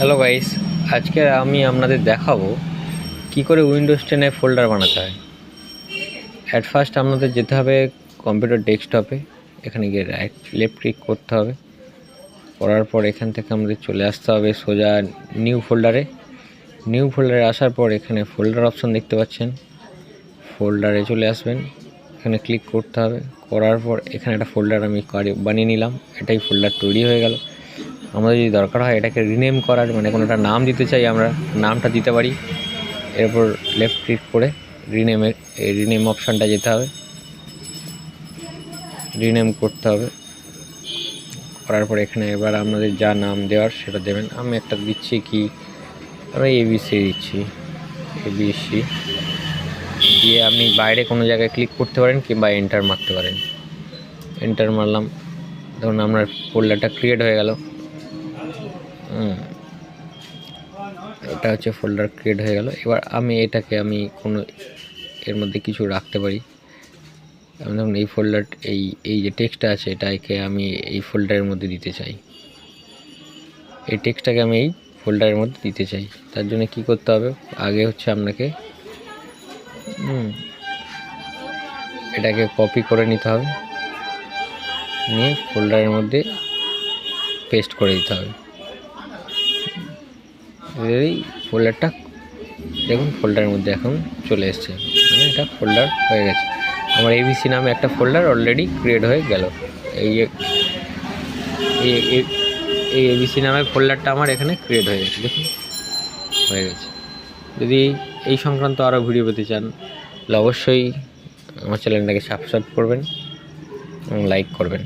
Hello guys, আজকে আমি আপনাদের দেখাবো কি করে উইন্ডোজ 10 এ ফোল্ডার বানাতে হয়। অ্যাট ফার্স্ট আপনাদের যেতে হবে কম্পিউটার ডেস্কটপে। এখানে গিয়ে লেফট ক্লিক করতে হবে। করার পর এখান থেকে আমাদের চলে আসতে হবে সোজা নিউ ফোল্ডারে আসার পর এখানে ফোল্ডার অপশন দেখতে পাচ্ছেন। ফোল্ডারে চলে আসবেন, এখানে ক্লিক করতে হবে। করার পর এখানে একটা ফোল্ডার আমি বানিয়ে নিলাম। এটাই ফোল্ডার তৈরি হয়ে গেল। আমাদের যদি দরকার হয় এটাকে রিনেম করার, মানে কোনো একটা নাম দিতে চাই, আমরা নামটা দিতে পারি। এরপর লেফট ক্লিক করে রিনেম অপশানটা যেতে হবে, রিনেম করতে হবে। করার পর এখানে এবার আপনাদের যা নাম দেওয়ার সেটা দেবেন। আমি একটা দিচ্ছি, কি আমরা এবিসি দিচ্ছি, এবিসি দিয়ে আপনি বাইরে কোনো জায়গায় ক্লিক করতে পারেন কিংবা এন্টার মারতে পারেন। এন্টার মারলাম, ধরুন আপনার ফোল্ডারটা ক্রিয়েট হয়ে গেল। এটা হচ্ছে ফোল্ডার ক্রিয়েট হয়ে গেল। এবার এটাকে আমি কোনো এর মধ্যে কিছু রাখতে পারি। আমি ধরুন এই ফোল্ডার এই যে টেক্সটটা আছে এটাকে আমি এই ফোল্ডারের মধ্যে দিতে চাই। এই টেক্সটটাকে আমি এই ফোল্ডারের মধ্যে দিতে চাই। তার জন্য কি করতে হবে, আগে হচ্ছে আপনাকে এটাকে কপি করে নিতে হবে, নিয়ে ফোল্ডারের মধ্যে পেস্ট করে দিতে হবে। এই ফোল্ডারটা দেখুন ফোল্ডারের মধ্যে এখন চলে এসছে, মানে এটা ফোল্ডার হয়ে গেছে। আমার এবিসি নামে একটা ফোল্ডার অলরেডি ক্রিয়েট হয়ে গেল। এই এবিসি নামে ফোল্ডারটা আমার এখানে ক্রিয়েট হয়ে গেছে, দেখুন হয়ে গেছে। যদি এই সংক্রান্ত আরও ভিডিও পেতে চান তাহলে অবশ্যই আমার চ্যানেলটাকে সাবস্ক্রাইব করবেন এবং লাইক করবেন।